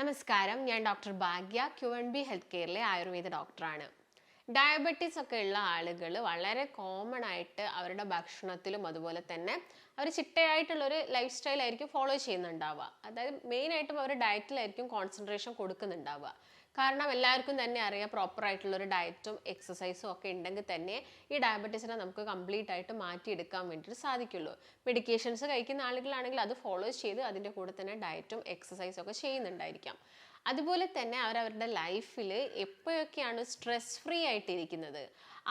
നമസ്കാരം, ഞാൻ ഡോക്ടർ ഭാഗ്യ Q&B health കെയറിലെ Ayurveda ഡോക്ടറാണ്. ഡയബറ്റീസ് ഒക്കെ ഉള്ള ആളുകൾ വളരെ കോമൺ ആയിട്ട് അവരുടെ ഭക്ഷണത്തിലും അതുപോലെ തന്നെ അവർ ചിട്ടയായിട്ടുള്ളൊരു ലൈഫ് സ്റ്റൈൽ ആയിരിക്കും ഫോളോ ചെയ്യുന്നുണ്ടാവുക. അതായത് മെയിനായിട്ടും അവർ ഡയറ്റിലായിരിക്കും കോൺസെൻട്രേഷൻ കൊടുക്കുന്നുണ്ടാവുക. കാരണം എല്ലാവർക്കും തന്നെ അറിയാം പ്രോപ്പർ ആയിട്ടുള്ളൊരു ഡയറ്റും എക്സസൈസും ഒക്കെ ഉണ്ടെങ്കിൽ തന്നെ ഈ ഡയബറ്റീസിനെ നമുക്ക് കംപ്ലീറ്റ് ആയിട്ട് മാറ്റിയെടുക്കാൻ വേണ്ടിയിട്ട് സാധിക്കുള്ളൂ. മെഡിക്കേഷൻസ് കഴിക്കുന്ന ആളുകളാണെങ്കിൽ അത് ഫോളോ ചെയ്ത് അതിൻ്റെ കൂടെ തന്നെ ഡയറ്റും എക്സസൈസും ഒക്കെ ചെയ്യുന്നുണ്ടായിരിക്കാം. അതുപോലെ തന്നെ അവരവരുടെ ലൈഫിൽ എപ്പോഴൊക്കെയാണ് സ്ട്രെസ് ഫ്രീ ആയിട്ടിരിക്കുന്നത്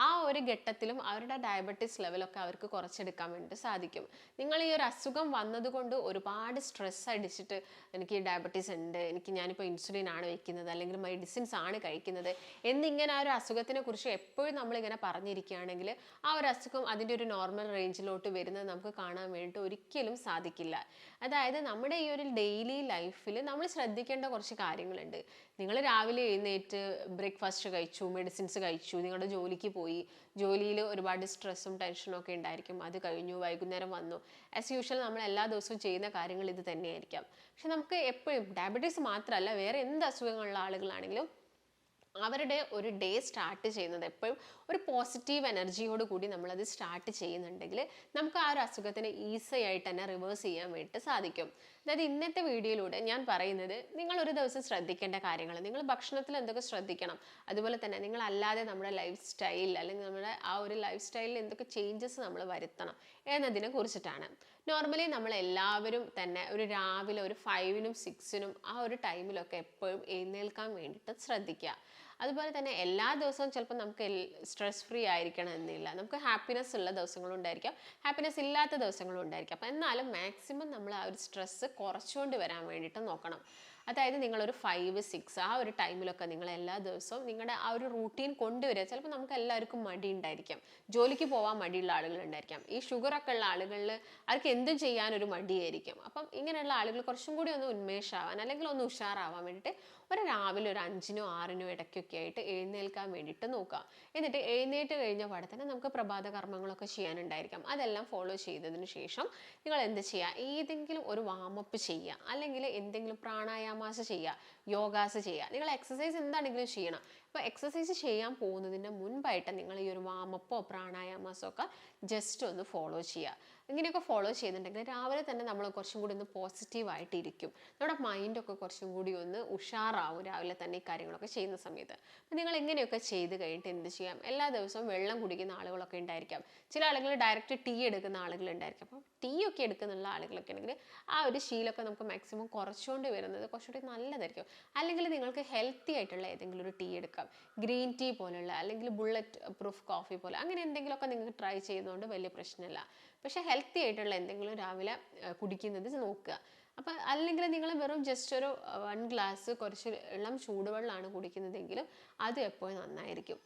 ആ ഒരു ഘട്ടത്തിലും അവരുടെ ഡയബറ്റീസ് ലെവലൊക്കെ അവർക്ക് കുറച്ചെടുക്കാൻ വേണ്ടി സാധിക്കും. നിങ്ങൾ ഈ ഒരു അസുഖം വന്നതുകൊണ്ട് ഒരുപാട് സ്ട്രെസ് അടിച്ചിട്ട് എനിക്ക് ഡയബറ്റീസ് ഉണ്ട്, ഞാനിപ്പോൾ ഇൻസുലിൻ ആണ് വെക്കുന്നത് അല്ലെങ്കിൽ മെഡിസിൻസ് ആണ് കഴിക്കുന്നത് എന്നിങ്ങനെ ആ ഒരു അസുഖത്തിനെ കുറിച്ച് എപ്പോഴും നമ്മളിങ്ങനെ പറഞ്ഞിരിക്കുകയാണെങ്കിൽ ആ ഒരു അസുഖം അതിൻ്റെ ഒരു നോർമൽ റേഞ്ചിലോട്ട് വരുന്നത് നമുക്ക് കാണാൻ വേണ്ടിയിട്ട് ഒരിക്കലും സാധിക്കില്ല. അതായത് നമ്മുടെ ഈ ഒരു ഡെയിലി ലൈഫിൽ നമ്മൾ ശ്രദ്ധിക്കേണ്ട കുറച്ച് കാര്യങ്ങളുണ്ട്. നിങ്ങൾ രാവിലെ എഴുന്നേറ്റ് ബ്രേക്ക്ഫാസ്റ്റ് കഴിച്ചു, മെഡിസിൻസ് കഴിച്ചു, നിങ്ങളുടെ ജോലിക്ക് പോയി, ജോലിയിൽ ഒരുപാട് സ്ട്രെസ്സും ടെൻഷനും ഒക്കെ ഉണ്ടായിരിക്കും, അത് കഴിഞ്ഞു, വൈകുന്നേരം വന്നു. ആസ് യൂഷ്വൽ നമ്മൾ എല്ലാ ദിവസവും ചെയ്യുന്ന കാര്യങ്ങൾ ഇത് തന്നെയായിരിക്കാം. പക്ഷെ നമുക്ക് എപ്പോഴും ഡയബറ്റീസ് മാത്രമല്ല വേറെ എന്ത് അസുഖങ്ങളുള്ള ആളുകളാണെങ്കിലും അവരുടെ ഒരു ഡേ സ്റ്റാർട്ട് ചെയ്യുന്നത് എപ്പോഴും ഒരു പോസിറ്റീവ് എനർജിയോട് കൂടി നമ്മളത് സ്റ്റാർട്ട് ചെയ്യുന്നുണ്ടെങ്കിൽ നമുക്ക് ആ ഒരു അസുഖത്തിനെ ഈസി ആയിട്ട് തന്നെ റിവേഴ്സ് ചെയ്യാൻ വേണ്ടിയിട്ട് സാധിക്കും. അതായത് ഇന്നത്തെ വീഡിയോയിലൂടെ ഞാൻ പറയുന്നത് നിങ്ങൾ ഒരു ദിവസം ശ്രദ്ധിക്കേണ്ട കാര്യങ്ങൾ, നിങ്ങൾ ഭക്ഷണത്തിൽ എന്തൊക്കെ ശ്രദ്ധിക്കണം, അതുപോലെ തന്നെ നിങ്ങൾ അല്ലാതെ നമ്മുടെ ലൈഫ് സ്റ്റൈൽ അല്ലെങ്കിൽ നമ്മുടെ ആ ഒരു ലൈഫ് സ്റ്റൈലിൽ എന്തൊക്കെ ചേഞ്ചസ് നമ്മൾ വരുത്തണം എന്നതിനെ കുറിച്ചിട്ടാണ്. നോർമലി നമ്മൾ എല്ലാവരും തന്നെ ഒരു രാവിലെ ഒരു 5-നും 6-നും ആ ഒരു ടൈമിലൊക്കെ എപ്പോഴും എഴുന്നേൽക്കാൻ വേണ്ടിയിട്ട് ശ്രദ്ധിക്കുക. അതുപോലെ തന്നെ എല്ലാ ദിവസവും ചിലപ്പോൾ നമുക്ക് സ്ട്രെസ് ഫ്രീ ആയിരിക്കണം എന്നില്ല, നമുക്ക് ഹാപ്പിനെസ് ഉള്ള ദിവസങ്ങളും ഉണ്ടായിരിക്കാം, ഹാപ്പിനെസ് ഇല്ലാത്ത ദിവസങ്ങളും ഉണ്ടായിരിക്കാം. അപ്പം എന്നാലും മാക്സിമം നമ്മൾ ആ ഒരു സ്ട്രെസ്സ് കുറച്ചുകൊണ്ട് വരാൻ വേണ്ടിയിട്ട് നോക്കണം. അതായത് നിങ്ങളൊരു 5-6 ആ ഒരു ടൈമിലൊക്കെ നിങ്ങൾ എല്ലാ ദിവസവും നിങ്ങളുടെ ആ ഒരു റൂട്ടീൻ കൊണ്ടുവരിക. ചിലപ്പോൾ നമുക്ക് എല്ലാവർക്കും മടി ഉണ്ടായിരിക്കാം, ജോലിക്ക് പോകാൻ മടിയുള്ള ആളുകളുണ്ടായിരിക്കാം, ഈ ഷുഗറൊക്കെ ഉള്ള ആളുകളിൽ അവർക്ക് എന്തും ചെയ്യാനൊരു മടിയായിരിക്കും. അപ്പം ഇങ്ങനെയുള്ള ആളുകൾ കുറച്ചും കൂടി ഒന്ന് ഉന്മേഷമാവാൻ അല്ലെങ്കിൽ ഒന്ന് ഉഷാറാവാൻ വേണ്ടിയിട്ട് ഒരു രാവിലെ ഒരു 5-നോ 6-നോ ഇടയ്ക്കൊക്കെ ആയിട്ട് എഴുന്നേൽക്കാൻ വേണ്ടിയിട്ട് നോക്കുക. എന്നിട്ട് എഴുന്നേറ്റ് കഴിഞ്ഞ പാടെ തന്നെ നമുക്ക് പ്രഭാത കർമ്മങ്ങളൊക്കെ ചെയ്യാനുണ്ടായിരിക്കാം. അതെല്ലാം ഫോളോ ചെയ്തതിന് ശേഷം നിങ്ങൾ എന്ത് ചെയ്യുക, ഏതെങ്കിലും ഒരു വാമപ്പ് ചെയ്യുക, അല്ലെങ്കിൽ എന്തെങ്കിലും പ്രാണായാമാസ് ചെയ്യുക, യോഗാസ് ചെയ്യുക. നിങ്ങൾ എക്സസൈസ് എന്താണെങ്കിലും ചെയ്യണം. അപ്പോൾ എക്സസൈസ് ചെയ്യാൻ പോകുന്നതിൻ്റെ മുൻപായിട്ട് നിങ്ങൾ ഈ ഒരു വാമപ്പോ പ്രാണായാമാസോ ഒക്കെ ജസ്റ്റ് ഒന്ന് ഫോളോ ചെയ്യുക. ഇങ്ങനെയൊക്കെ ഫോളോ ചെയ്യുന്നുണ്ടെങ്കിൽ രാവിലെ തന്നെ നമ്മൾ കുറച്ചും കൂടി ഒന്ന് പോസിറ്റീവായിട്ടിരിക്കും, നമ്മുടെ മൈൻഡൊക്കെ കുറച്ചും കൂടി ഒന്ന് ഉഷാറാവും രാവിലെ തന്നെ ഈ കാര്യങ്ങളൊക്കെ ചെയ്യുന്ന സമയത്ത്. അപ്പം നിങ്ങൾ ഇങ്ങനെയൊക്കെ ചെയ്ത് കഴിഞ്ഞിട്ട് എന്ത് ചെയ്യാം, എല്ലാ ദിവസവും വെള്ളം കുടിക്കുന്ന ആളുകളൊക്കെ ഉണ്ടായിരിക്കാം, ചില ആളുകൾ ഡയറക്റ്റ് ടീ എടുക്കുന്ന ആളുകളുണ്ടായിരിക്കും. അപ്പം ടീ ഒക്കെ എടുക്കുന്നുള്ള ആളുകളൊക്കെ ആണെങ്കിൽ ആ ഒരു ശീലമൊക്കെ നമുക്ക് മാക്സിമം കുറച്ചുകൊണ്ട് വരുന്നത് കുറച്ചുകൂടി നല്ലതായിരിക്കും. അല്ലെങ്കിൽ നിങ്ങൾക്ക് ഹെൽത്തി ആയിട്ടുള്ള ഏതെങ്കിലും ഒരു ടീ എടുക്കാം, ഗ്രീൻ ടീ പോലുള്ള അല്ലെങ്കിൽ ബുള്ളറ്റ് പ്രൂഫ് കോഫി പോലെ അങ്ങനെ എന്തെങ്കിലുമൊക്കെ നിങ്ങൾക്ക് ട്രൈ ചെയ്യുന്നതുകൊണ്ട് വലിയ പ്രശ്നമില്ല. പക്ഷേ ഹെൽത്തി ആയിട്ടുള്ള എന്തെങ്കിലും രാവിലെ കുടിക്കുന്നത് നോക്കുക. അപ്പം അല്ലെങ്കിൽ നിങ്ങൾ വെറും ജസ്റ്റ് ഒരു 1 ഗ്ലാസ് കുറച്ച് ഇളം ചൂടുവെള്ളമാണ് കുടിക്കുന്നതെങ്കിലും അത് എപ്പോഴും നന്നായിരിക്കും.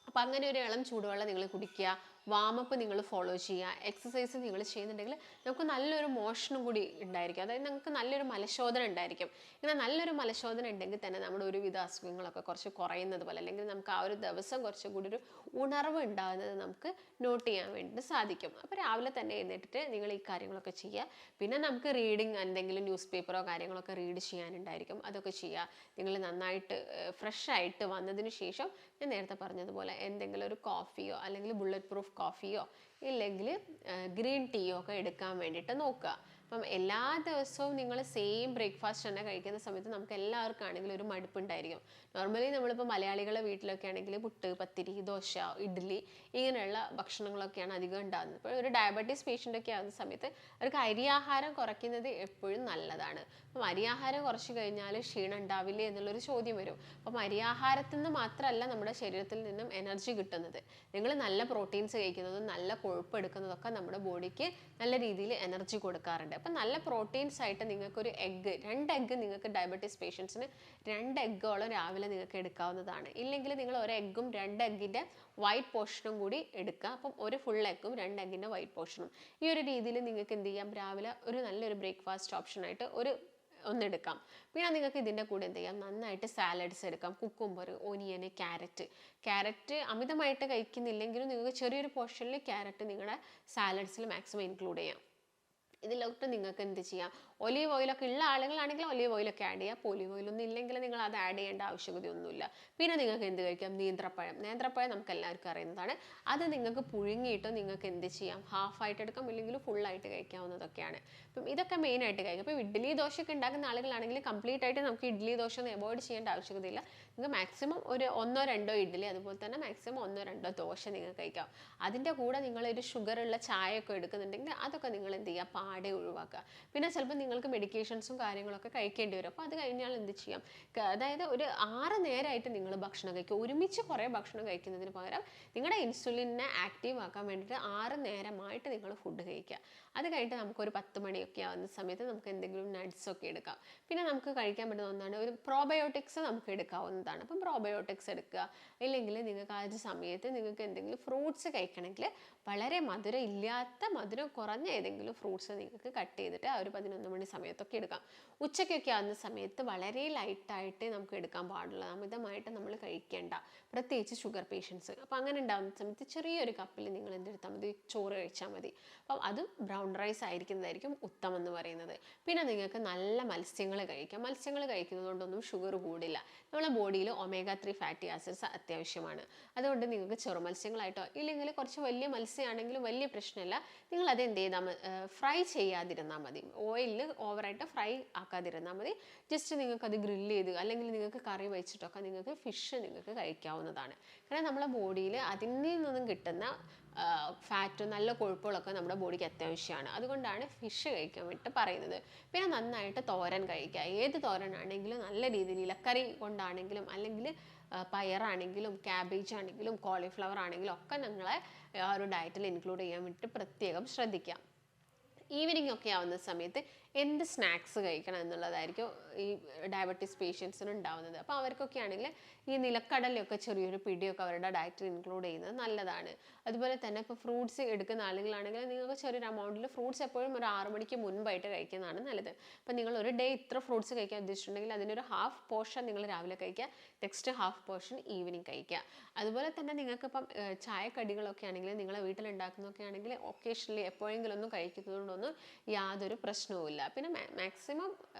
അപ്പം അങ്ങനെ ഒരു ഇളം ചൂടുവെള്ളം നിങ്ങൾ കുടിക്കുക, വാമപ്പ് നിങ്ങൾ ഫോളോ ചെയ്യുക, എക്സസൈസ് നിങ്ങൾ ചെയ്യുന്നുണ്ടെങ്കിൽ നമുക്ക് നല്ലൊരു മോഷനും കൂടി ഉണ്ടായിരിക്കും. അതായത് നമുക്ക് നല്ലൊരു മലശോധന ഉണ്ടായിരിക്കും. ഇങ്ങനെ നല്ലൊരു മലശോധന ഉണ്ടെങ്കിൽ തന്നെ നമ്മുടെ ഒരുവിധ അസുഖങ്ങളൊക്കെ കുറച്ച് കുറയുന്നത് പോലെ അല്ലെങ്കിൽ നമുക്ക് ആ ഒരു ദിവസം കുറച്ചും കൂടി ഒരു ഉണർവ് ഉണ്ടാകുന്നത് നമുക്ക് നോട്ട് ചെയ്യാൻ വേണ്ടിയിട്ട് സാധിക്കും. അപ്പോൾ രാവിലെ തന്നെ എഴുന്നേറ്റിട്ട് നിങ്ങൾ ഈ കാര്യങ്ങളൊക്കെ ചെയ്യുക. പിന്നെ നമുക്ക് റീഡിങ് എന്തെങ്കിലും ന്യൂസ് പേപ്പറോ കാര്യങ്ങളൊക്കെ റീഡ് ചെയ്യാനുണ്ടായിരിക്കും, അതൊക്കെ ചെയ്യുക. നിങ്ങൾ നന്നായിട്ട് ഫ്രഷ് ആയിട്ട് വന്നതിന് ശേഷം ഞാൻ നേരത്തെ പറഞ്ഞതുപോലെ എന്തെങ്കിലും ഒരു കോഫിയോ അല്ലെങ്കിൽ ബുള്ളറ്റ് പ്രൂഫ് കോഫിയോ ഇല്ലെങ്കിൽ ഗ്രീൻ ടീയോ ഒക്കെ എടുക്കാൻ വേണ്ടിയിട്ട് നോക്കുക. അപ്പം എല്ലാ ദിവസവും നിങ്ങൾ സെയിം ബ്രേക്ക്ഫാസ്റ്റ് തന്നെ കഴിക്കുന്ന സമയത്ത് നമുക്ക് എല്ലാവർക്കും ആണെങ്കിലും ഒരു മടുപ്പുണ്ടായിരിക്കും. നോർമലി നമ്മളിപ്പോൾ മലയാളികളുടെ വീട്ടിലൊക്കെ ആണെങ്കിൽ പുട്ട്, പത്തിരി, ദോശ, ഇഡ്ഡലി ഇങ്ങനെയുള്ള ഭക്ഷണങ്ങളൊക്കെയാണ് അധികം ഉണ്ടാകുന്നത്. ഇപ്പോൾ ഒരു ഡയബറ്റീസ് പേഷ്യൻ്റ് ഒക്കെ ആകുന്ന സമയത്ത് അവർക്ക് അരിയാഹാരം കുറയ്ക്കുന്നത് എപ്പോഴും നല്ലതാണ്. അപ്പം അരിയാഹാരം കുറച്ച് കഴിഞ്ഞാൽ ക്ഷീണം ഉണ്ടാവില്ലേ എന്നുള്ളൊരു ചോദ്യം വരും. അപ്പം അരിയാഹാരത്തിൽ നിന്ന് മാത്രമല്ല നമ്മുടെ ശരീരത്തിൽ നിന്നും എനർജി കിട്ടുന്നത്. നിങ്ങൾ നല്ല പ്രോട്ടീൻസ് കഴിക്കുന്നതും നല്ല കൊഴുപ്പ് എടുക്കുന്നതൊക്കെ നമ്മുടെ ബോഡിക്ക് നല്ല രീതിയിൽ എനർജി കൊടുക്കാറുണ്ട്. അപ്പം നല്ല പ്രോട്ടീൻസ് ആയിട്ട് നിങ്ങൾക്കൊരു 2 എഗ്ഗ് നിങ്ങൾക്ക് ഡയബറ്റീസ് പേഷ്യൻസിന് 2 എഗ്ഗോളം രാവിലെ നിങ്ങൾക്ക് എടുക്കാവുന്നതാണ്. ഇല്ലെങ്കിൽ നിങ്ങൾ ഒരു എഗ്ഗും 2 എഗ്ഗിൻ്റെ വൈറ്റ് പോർഷനും കൂടി എടുക്കുക. അപ്പം ഒരു ഫുൾ എഗ്ഗും 2 എഗ്ഗിൻ്റെ വൈറ്റ് പോർഷനും ഈ ഒരു രീതിയിൽ നിങ്ങൾക്ക് എന്ത് ചെയ്യാം, രാവിലെ ഒരു നല്ലൊരു ബ്രേക്ക്ഫാസ്റ്റ് ഓപ്ഷനായിട്ട് ഒന്നെടുക്കാം. പിന്നെ നിങ്ങൾക്ക് ഇതിൻ്റെ കൂടെ എന്ത് ചെയ്യാം, നന്നായിട്ട് സാലഡ്സ് എടുക്കാം. കുക്കുംബർ, ഓനിയന്, ക്യാരറ്റ് അമിതമായിട്ട് കഴിക്കുന്നില്ലെങ്കിലും നിങ്ങൾക്ക് ചെറിയൊരു പോർഷനിൽ ക്യാരറ്റ് നിങ്ങളുടെ സാലഡ്സിൽ മാക്സിമം ഇൻക്ലൂഡ് ചെയ്യാം. ഇതിലോട്ട് നിങ്ങൾക്ക് എന്ത് ചെയ്യാം, ഒലീവ് ഓയിലൊക്കെ ഉള്ള ആളുകളാണെങ്കിൽ ഒലീവ് ഓയിലൊക്കെ ആഡ് ചെയ്യുക. അപ്പോൾ ഒലീവ് ഓയിലൊന്നും ഇല്ലെങ്കിൽ നിങ്ങൾ അത് ആഡ് ചെയ്യേണ്ട ആവശ്യകതയൊന്നുമില്ല. പിന്നെ നിങ്ങൾക്ക് എന്ത് കഴിക്കാം, നേന്ത്രപ്പഴം നമുക്ക് എല്ലാവർക്കും അറിയുന്നതാണ്. അത് നിങ്ങൾക്ക് പുഴുങ്ങിയിട്ട് നിങ്ങൾക്ക് എന്ത് ചെയ്യാം, ഹാഫായിട്ട് എടുക്കാം, ഇല്ലെങ്കിൽ ഫുള്ളായിട്ട് കഴിക്കാവുന്നതൊക്കെയാണ്. അപ്പം ഇതൊക്കെ മെയിനായിട്ട് കഴിക്കാം. അപ്പോൾ ഇഡ്ഡലി ദോശയൊക്കെ ഉണ്ടാക്കുന്ന ആളുകളാണെങ്കിൽ കംപ്ലീറ്റ് ആയിട്ട് നമുക്ക് ഇഡ്ഡലി ദോശ ഒന്നും അവോയ്ഡ് ചെയ്യേണ്ട ആവശ്യകതയില്ല. നിങ്ങൾക്ക് മാക്സിമം ഒരു 1-2 ഇഡ്ഡലി, അതുപോലെ തന്നെ മാക്സിമം 1-2 ദോശ നിങ്ങൾക്ക് കഴിക്കാം. അതിൻ്റെ കൂടെ നിങ്ങളൊരു ഷുഗറുള്ള ചായയൊക്കെ എടുക്കുന്നുണ്ടെങ്കിൽ അതൊക്കെ നിങ്ങൾ എന്ത് ചെയ്യുക, പാടെ ഒഴിവാക്കുക. പിന്നെ ചിലപ്പോൾ നിങ്ങൾക്ക് മെഡിക്കേഷൻസും കാര്യങ്ങളൊക്കെ കഴിക്കേണ്ടി വരും. അപ്പോൾ അത് കഴിഞ്ഞാൽ എന്ത് ചെയ്യാം, അതായത് ഒരു 6 നേരമായിട്ട് നിങ്ങൾ ഭക്ഷണം കഴിക്കുക. ഒരുമിച്ച് കുറേ ഭക്ഷണം കഴിക്കുന്നതിന് പകരം നിങ്ങളുടെ ഇൻസുലിനെ ആക്റ്റീവ് ആക്കാൻ വേണ്ടിയിട്ട് 6 നേരമായിട്ട് നിങ്ങൾ ഫുഡ് കഴിക്കുക. അത് കഴിഞ്ഞിട്ട് നമുക്കൊരു 10 മണിയൊക്കെ ആവുന്ന സമയത്ത് നമുക്ക് എന്തെങ്കിലും നട്ട്സൊക്കെ എടുക്കാം. പിന്നെ നമുക്ക് കഴിക്കാൻ പറ്റുന്ന ഒന്നാണ് ഒരു പ്രോബയോട്ടിക്സ് നമുക്ക് എടുക്കാവുന്നതാണ്. അപ്പം പ്രോബയോട്ടിക്സ് എടുക്കുക. ഇല്ലെങ്കിൽ നിങ്ങൾക്ക് ആ ഒരു സമയത്ത് നിങ്ങൾക്ക് എന്തെങ്കിലും ഫ്രൂട്ട്സ് കഴിക്കണമെങ്കിൽ വളരെ മധുരം കുറഞ്ഞ ഏതെങ്കിലും ഫ്രൂട്ട്സ് നിങ്ങൾക്ക് കട്ട് ചെയ്തിട്ട് ആ ഒരു 11 മണി സമയത്തൊക്കെ എടുക്കാം. ഉച്ചയ്ക്കൊക്കെ ആവുന്ന സമയത്ത് വളരെ ലൈറ്റായിട്ട് നമുക്ക് എടുക്കാൻ പാടുള്ളൂ, അമിതമായിട്ട് നമ്മൾ കഴിക്കേണ്ട, പ്രത്യേകിച്ച് ഷുഗർ പേഷ്യൻസ്. അപ്പോൾ അങ്ങനെ ഉണ്ടാകുന്ന സമയത്ത് ചെറിയൊരു കപ്പിൽ നിങ്ങൾ എന്തെടുത്താൽ മതി, ചോറ് കഴിച്ചാൽ മതി. അപ്പം അതും ബ്രൗൺ റൈസ് ആയിരിക്കുന്നതായിരിക്കും ഉത്തമം എന്ന് പറയുന്നത്. പിന്നെ നിങ്ങൾക്ക് നല്ല മത്സ്യങ്ങൾ കഴിക്കാം. മത്സ്യങ്ങൾ കഴിക്കുന്നത് കൊണ്ടൊന്നും ഷുഗർ കൂടില്ല. നമ്മുടെ ബോഡിയിൽ omega-3 ഫാറ്റി ആസിഡ്സ് അത്യാവശ്യമാണ്. അതുകൊണ്ട് നിങ്ങൾക്ക് ചെറുമത്സ്യങ്ങളായിട്ടോ ഇല്ലെങ്കിൽ കുറച്ച് വലിയ മത്സ്യമാണെങ്കിലും വലിയ പ്രശ്നമില്ല. നിങ്ങളത് എന്ത് ചെയ്താൽ ഫ്രൈ ചെയ്യാതിരുന്നാൽ മതി, ഓയിലിൽ ഓവറായിട്ട് ഫ്രൈ ആക്കാതിരുന്നാൽ മതി. ജസ്റ്റ് നിങ്ങൾക്കത് ഗ്രില്ല് ചെയ്ത് അല്ലെങ്കിൽ നിങ്ങൾക്ക് കറി വെച്ചിട്ടൊക്കെ നിങ്ങൾക്ക് ഫിഷ് നിങ്ങൾക്ക് കഴിക്കാവുന്നതാണ്. കാരണം നമ്മുടെ ബോഡിയിൽ അതിൽ നിന്നും കിട്ടുന്ന ഫാറ്റും നല്ല കൊഴുപ്പുകളൊക്കെ നമ്മുടെ ബോഡിക്ക് അത്യാവശ്യമാണ്. അതുകൊണ്ടാണ് ഫിഷ് കഴിക്കാൻ വേണ്ടിയിട്ട് പറയുന്നത്. പിന്നെ നന്നായിട്ട് തോരൻ കഴിക്കുക. ഏത് തോരനാണെങ്കിലും നല്ല രീതിയിൽ ഇലക്കറി കൊണ്ടാണെങ്കിലും അല്ലെങ്കിൽ പയറാണെങ്കിലും ക്യാബേജ് ആണെങ്കിലും കോളിഫ്ലവർ ആണെങ്കിലും ഒക്കെ നിങ്ങളെ ആ ഒരു ഡയറ്റിൽ ഇൻക്ലൂഡ് ചെയ്യാൻ വേണ്ടിയിട്ട് പ്രത്യേകം ശ്രദ്ധിക്കാം. ഈവനിങ് ഒക്കെ ആവുന്ന സമയത്ത് എന്ത് സ്നാക്സ് കഴിക്കണം എന്നുള്ളതായിരിക്കും ഈ ഡയബറ്റീസ് പേഷ്യൻസിന് ഉണ്ടാവുന്നത്. അപ്പോൾ അവർക്കൊക്കെ ആണെങ്കിൽ ഈ നിലക്കടലയൊക്കെ ചെറിയൊരു പിടിയൊക്കെ അവരുടെ ഡയറ്റിൽ ഇൻക്ലൂഡ് ചെയ്യുന്നത് നല്ലതാണ്. അതുപോലെ തന്നെ ഇപ്പോൾ ഫ്രൂട്ട്സ് എടുക്കുന്ന ആളുകളാണെങ്കിൽ നിങ്ങൾക്ക് ചെറിയൊരു എമൗണ്ടിൽ ഫ്രൂട്ട്സ് എപ്പോഴും ഒരു 6 മണിക്ക് മുൻപായിട്ട് കഴിക്കുന്നതാണ് നല്ലത്. അപ്പോൾ നിങ്ങൾ ഒരു ഡേ ഇത്ര ഫ്രൂട്ട്സ് കഴിക്കാൻ ഉദ്ദേശിച്ചിട്ടുണ്ടെങ്കിൽ അതിനൊരു ഹാഫ് പോർഷൻ നിങ്ങൾ രാവിലെ കഴിക്കുക, നെക്സ്റ്റ് ഹാഫ് പോർഷൻ ഈവനിങ് കഴിക്കുക. അതുപോലെ തന്നെ നിങ്ങൾക്കിപ്പം ചായക്കടികളൊക്കെ ആണെങ്കിൽ നിങ്ങളെ വീട്ടിലുണ്ടാക്കുന്നതൊക്കെ ആണെങ്കിൽ ഒക്കേഷണലി എപ്പോഴെങ്കിലും ഒന്നും കഴിക്കുന്നതുകൊണ്ടൊന്നും യാതൊരു പ്രശ്നവുമില്ല. പിന്നെ മാക്സിമം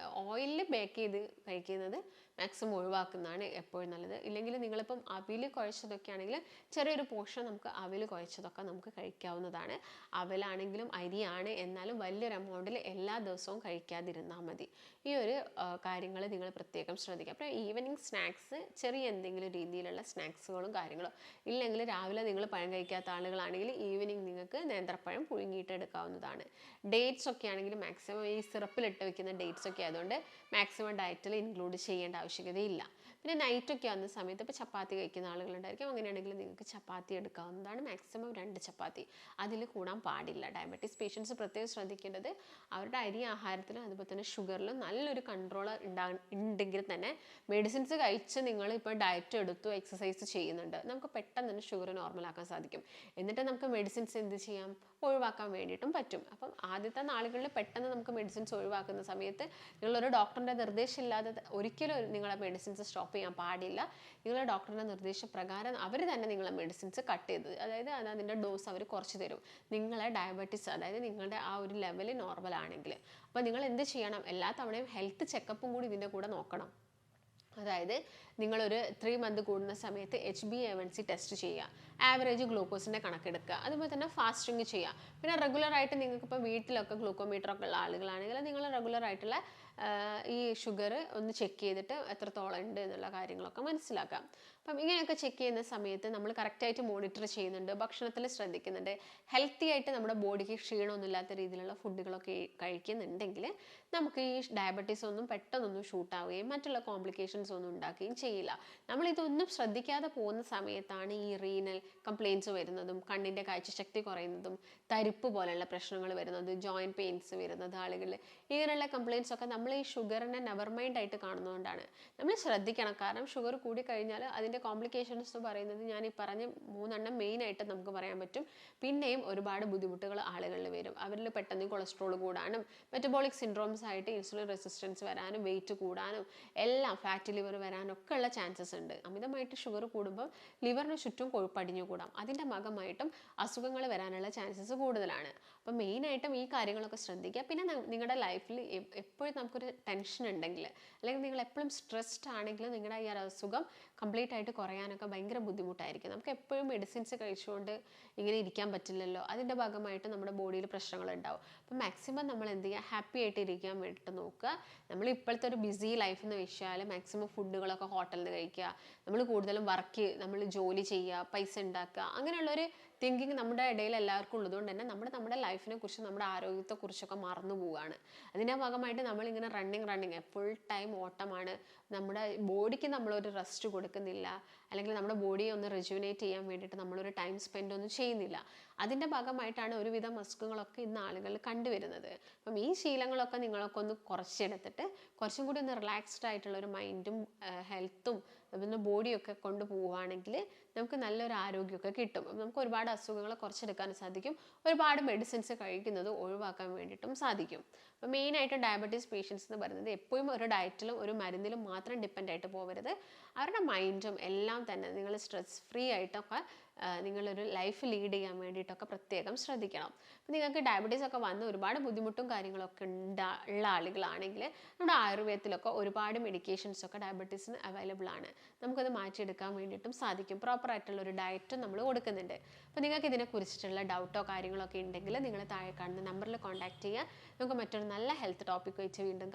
ഓയിലിൽ ബേക്ക് ചെയ്ത് കഴിക്കുന്നത് മാക്സിമം ഒഴിവാക്കുന്നതാണ് എപ്പോഴും നല്ലത്. ഇല്ലെങ്കിൽ നിങ്ങളിപ്പം അവിൽ കുഴച്ചതൊക്കെ ആണെങ്കിൽ ചെറിയൊരു പോർഷൻ നമുക്ക് അവിൽ കുഴച്ചതൊക്കെ നമുക്ക് കഴിക്കാവുന്നതാണ്. അവലാണെങ്കിലും അരിയാണ്, എന്നാലും വലിയൊരു എമൗണ്ടിൽ എല്ലാ ദിവസവും കഴിക്കാതിരുന്നാൽ മതി. ഈ ഒരു കാര്യങ്ങൾ നിങ്ങൾ പ്രത്യേകം ശ്രദ്ധിക്കുക. അപ്പോൾ ഈവനിങ് സ്നാക്സ് ചെറിയ എന്തെങ്കിലും രീതിയിലുള്ള സ്നാക്സുകളും കാര്യങ്ങളും, ഇല്ലെങ്കിൽ രാവിലെ നിങ്ങൾ പഴം കഴിക്കാത്ത ആളുകളാണെങ്കിൽ ഈവനിങ് നിങ്ങൾക്ക് നേന്ത്രപ്പഴം പുഴുങ്ങിയിട്ട് എടുക്കാവുന്നതാണ്. ഡേറ്റ്സ് ഒക്കെ ആണെങ്കിൽ മാക്സിമം ഈ സിറപ്പിലിട്ട് വെക്കുന്ന ഡേറ്റ്സ് ഒക്കെ ആയതുകൊണ്ട് മാക്സിമം ഡയറ്റിൽ ഇൻക്ലൂഡ് ചെയ്യേണ്ട ആവശ്യകതയില്ല. പിന്നെ നൈറ്റൊക്കെ ആവുന്ന സമയത്ത് ഇപ്പോൾ ചപ്പാത്തി കഴിക്കുന്ന ആളുകളുണ്ടായിരിക്കും. അങ്ങനെയാണെങ്കിൽ നിങ്ങൾക്ക് ചപ്പാത്തി എടുക്കാവുന്നതാണ്. മാക്സിമം 2 ചപ്പാത്തി, അതിൽ കൂടാൻ പാടില്ല. ഡയബറ്റീസ് പേഷ്യൻസ് പ്രത്യേകം ശ്രദ്ധിക്കേണ്ടത് അവരുടെ അരി ആഹാരത്തിലും അതുപോലെ തന്നെ ഷുഗറിലും നല്ലൊരു കൺട്രോളർ ഉണ്ടെങ്കിൽ തന്നെ മെഡിസിൻസ് കഴിച്ച് നിങ്ങൾ ഇപ്പോൾ ഡയറ്റ് എടുത്തു എക്സസൈസ് ചെയ്യുന്നുണ്ട്, നമുക്ക് പെട്ടെന്ന് തന്നെ ഷുഗർ നോർമലാക്കാൻ സാധിക്കും. എന്നിട്ട് നമുക്ക് മെഡിസിൻസ് എന്ത് ചെയ്യാം, ഒഴിവാക്കാൻ വേണ്ടിയിട്ടും പറ്റും. അപ്പം ആദ്യത്തെ നാളുകളിൽ പെട്ടെന്ന് നമുക്ക് മെഡിസിൻസ് ഒഴിവാക്കുന്ന സമയത്ത് നിങ്ങളൊരു ഡോക്ടറിൻ്റെ നിർദ്ദേശം ഇല്ലാതെ ഒരിക്കലും നിങ്ങളെ മെഡിസിൻസ് സ്റ്റോപ്പ് ചെയ്യാൻ പാടില്ല. നിങ്ങളുടെ ഡോക്ടറിൻ്റെ നിർദ്ദേശപ്രകാരം അവർ തന്നെ നിങ്ങളെ മെഡിസിൻസ് കട്ട് ചെയ്ത്, അതായത് അതിൻ്റെ ഡോസ് അവർ കുറച്ച് തരും നിങ്ങളെ ഡയബറ്റീസ്, അതായത് നിങ്ങളുടെ ആ ഒരു ലെവൽ നോർമൽ ആണെങ്കിൽ. അപ്പോൾ നിങ്ങൾ എന്ത് ചെയ്യണം, എല്ലാ തവണയും ഹെൽത്ത് ചെക്കപ്പും കൂടി ഇതിൻ്റെ കൂടെ നോക്കണം. അതായത് നിങ്ങളൊരു 3 മന്ത് കൂടുന്ന സമയത്ത് HbA1c ടെസ്റ്റ് ചെയ്യുക, ആവറേജ് ഗ്ലൂക്കോസിൻ്റെ കണക്കെടുക്കുക, അതുപോലെ തന്നെ ഫാസ്റ്റിംഗ് ചെയ്യുക. പിന്നെ റെഗുലറായിട്ട് നിങ്ങൾക്കിപ്പോൾ വീട്ടിലൊക്കെ ഗ്ലൂക്കോമീറ്ററൊക്കെ ഉള്ള ആളുകളാണെങ്കിൽ നിങ്ങൾ റെഗുലറായിട്ടുള്ള ഈ ഷുഗർ ഒന്ന് ചെക്ക് ചെയ്തിട്ട് എത്രത്തോളം ഉണ്ട് എന്നുള്ള കാര്യങ്ങളൊക്കെ മനസ്സിലാക്കാം. അപ്പം ഇങ്ങനെയൊക്കെ ചെക്ക് ചെയ്യുന്ന സമയത്ത് നമ്മൾ കറക്റ്റായിട്ട് മോണിറ്റർ ചെയ്യുന്നുണ്ട്, ഭക്ഷണത്തിൽ ശ്രദ്ധിക്കുന്നുണ്ട്, ഹെൽത്തി ആയിട്ട് നമ്മുടെ ബോഡിക്ക് ക്ഷീണമൊന്നുമില്ലാത്ത രീതിയിലുള്ള ഫുഡുകളൊക്കെ കഴിക്കുന്നുണ്ടെങ്കിൽ നമുക്ക് ഈ ഡയബറ്റീസ് ഒന്നും പെട്ടെന്നൊന്നും ഷൂട്ടാവുകയും മറ്റുള്ള കോംപ്ലിക്കേഷൻസ് ഒന്നും ഉണ്ടാക്കുകയും ചെയ്യില്ല. നമ്മളിതൊന്നും ശ്രദ്ധിക്കാതെ പോകുന്ന സമയത്താണ് ഈ റീനൽ കംപ്ലയിൻസ് വരുന്നതും കണ്ണിൻ്റെ കാഴ്ചശക്തി കുറയുന്നതും തരിപ്പ് പോലെയുള്ള പ്രശ്നങ്ങൾ വരുന്നത്, ജോയിൻറ്റ് പെയിൻസ് വരുന്നത് ആളുകളിൽ. ഇങ്ങനെയുള്ള കംപ്ലയിൻസ് ഒക്കെ നമ്മൾ ഈ ഷുഗറിനെ നെവർ മൈൻഡ് ആയിട്ട് കാണുന്നതുകൊണ്ടാണ്. നമ്മൾ ശ്രദ്ധിക്കണം. കാരണം ഷുഗർ കൂടി കഴിഞ്ഞാൽ അതിൻ്റെ കോംപ്ലിക്കേഷൻസ് എന്ന് പറയുന്നത് ഞാൻ ഈ പറഞ്ഞ 3 മെയിനായിട്ട് നമുക്ക് പറയാൻ പറ്റും. പിന്നെയും ഒരുപാട് ബുദ്ധിമുട്ടുകൾ ആളുകളിൽ വരും. അവരിൽ പെട്ടെന്ന് കൊളസ്ട്രോൾ കൂടാനും മെറ്റബോളിക് സിൻഡ്രോംസ് ആയിട്ട് ഇൻസുലിൻ റെസിസ്റ്റൻസ് വരാനും വെയിറ്റ് കൂടാനും എല്ലാം ഫാറ്റി ലിവർ വരാനൊക്കെ ഒക്കെ ഉള്ള ചാൻസസ് ഉണ്ട്. അമിതമായിട്ട് ഷുഗർ കൂടുമ്പോൾ ലിവറിന് ചുറ്റും കൊഴുപ്പ് അടിഞ്ഞുകൂടാം. അതിൻ്റെ ഭാഗമായിട്ടും അസുഖങ്ങൾ വരാനുള്ള ചാൻസസ് കൂടുതലാണ്. അപ്പം മെയിനായിട്ടും ഈ കാര്യങ്ങളൊക്കെ ശ്രദ്ധിക്കുക. പിന്നെ നിങ്ങളുടെ ലൈഫിൽ എപ്പോഴും നമുക്കൊരു ടെൻഷൻ ഉണ്ടെങ്കിൽ, അല്ലെങ്കിൽ നിങ്ങൾ എപ്പോഴും സ്ട്രെസ്ഡ് ആണെങ്കിൽ നിങ്ങളുടെ ഈ ഒരു അസുഖം കംപ്ലീറ്റ് ആയിട്ട് കുറയാനൊക്കെ ഭയങ്കര ബുദ്ധിമുട്ടായിരിക്കും. നമുക്ക് എപ്പോഴും മെഡിസിൻസ് കഴിച്ചുകൊണ്ട് ഇങ്ങനെ ഇരിക്കാൻ പറ്റില്ലല്ലോ. അതിൻ്റെ ഭാഗമായിട്ട് നമ്മുടെ ബോഡിയിൽ പ്രശ്നങ്ങളുണ്ടാവും. അപ്പം മാക്സിമം നമ്മൾ എന്ത് ചെയ്യുക, ഹാപ്പി ആയിട്ട് ഇരിക്കാൻ വേണ്ടിയിട്ട് നോക്കുക. നമ്മൾ ഇപ്പോഴത്തെ ഒരു ബിസി ലൈഫ് എന്ന് വെച്ചാൽ മാക്സിമം ഫുഡുകളൊക്കെ ഹോട്ടലിൽ നിന്ന് കഴിക്കുക, നമ്മൾ കൂടുതലും നമ്മൾ ജോലി ചെയ്യുക, പൈസ ഉണ്ടാക്കുക, അങ്ങനെയുള്ളൊരു തിങ്കിങ് നമ്മുടെ ഇടയിൽ എല്ലാവർക്കും ഉള്ളതുകൊണ്ട് തന്നെ നമ്മുടെ ലൈഫിനെ കുറിച്ച്, നമ്മുടെ ആരോഗ്യത്തെക്കുറിച്ചൊക്കെ മറന്നു പോവുകയാണ്. അതിൻ്റെ ഭാഗമായിട്ട് നമ്മളിങ്ങനെ റണ്ണിങ് ഫുൾ ടൈം ഓട്ടമാണ്. നമ്മുടെ ബോഡിക്ക് നമ്മളൊരു റെസ്റ്റ് കൊടുക്കുന്നില്ല, അല്ലെങ്കിൽ നമ്മുടെ ബോഡിയെ ഒന്ന് റെജുവിനേറ്റ് ചെയ്യാൻ വേണ്ടിയിട്ട് നമ്മളൊരു ടൈം സ്പെൻഡ് ഒന്നും ചെയ്യുന്നില്ല. അതിൻ്റെ ഭാഗമായിട്ടാണ് ഒരുവിധം അസുഖങ്ങളൊക്കെ ഇന്ന് ആളുകൾ കണ്ടുവരുന്നത്. അപ്പം ഈ ശീലങ്ങളൊക്കെ നിങ്ങളൊക്കെ ഒന്ന് കുറച്ചെടുത്തിട്ട് കുറച്ചും കൂടി ഒന്ന് റിലാക്സ്ഡ് ആയിട്ടുള്ള ഒരു മൈൻഡും ഹെൽത്തും പിന്നെ ബോഡിയൊക്കെ കൊണ്ടുപോവുകയാണെങ്കിൽ നമുക്ക് നല്ലൊരു ആരോഗ്യമൊക്കെ കിട്ടും. നമുക്ക് ഒരുപാട് അസുഖങ്ങൾ കുറച്ചെടുക്കാൻ സാധിക്കും. ഒരുപാട് മെഡിസിൻസ് കഴിക്കുന്നത് ഒഴിവാക്കാൻ വേണ്ടിയിട്ടും സാധിക്കും. അപ്പോൾ മെയിനായിട്ട് ഡയബറ്റീസ് പേഷ്യൻസ് എന്ന് പറയുന്നത് എപ്പോഴും ഒരു ഡയറ്റിലും ഒരു മരുന്നിലും മാത്രം ഡിപ്പെൻഡ് ആയിട്ട് പോകരുത്. അവരുടെ മൈൻഡും എല്ലാം തന്നെ നിങ്ങൾ സ്ട്രെസ് ഫ്രീ ആയിട്ടൊക്കെ നിങ്ങളൊരു ലൈഫ് ലീഡ് ചെയ്യാൻ വേണ്ടിയിട്ടൊക്കെ പ്രത്യേകം ശ്രദ്ധിക്കണം. അപ്പോൾ നിങ്ങൾക്ക് ഡയബറ്റീസ് ഒക്കെ വന്ന് ഒരുപാട് ബുദ്ധിമുട്ടും കാര്യങ്ങളൊക്കെ ഉള്ള ആളുകളാണെങ്കിൽ നമ്മുടെ ആയുർവേദത്തിലൊക്കെ ഒരുപാട് മെഡിക്കേഷൻസ് ഒക്കെ ഡയബറ്റീസിന് അവൈലബിൾ ആണ്. നമുക്കത് മാറ്റിയെടുക്കാൻ വേണ്ടിയിട്ടും സാധിക്കും. പ്രോപ്പറായിട്ടുള്ള ഒരു ഡയറ്റും നമ്മൾ കൊടുക്കുന്നുണ്ട്. അപ്പോൾ നിങ്ങൾക്ക് ഇതിനെക്കുറിച്ചിട്ടുള്ള ഡൗട്ടോ കാര്യങ്ങളൊക്കെ ഉണ്ടെങ്കിൽ നിങ്ങൾ താഴെ കാണുന്ന നമ്പറിൽ കോൺടാക്ട് ചെയ്യുക. നമുക്ക് മറ്റൊരു നല്ല ഹെൽത്ത് ടോപ്പിക് വെച്ച് വീണ്ടും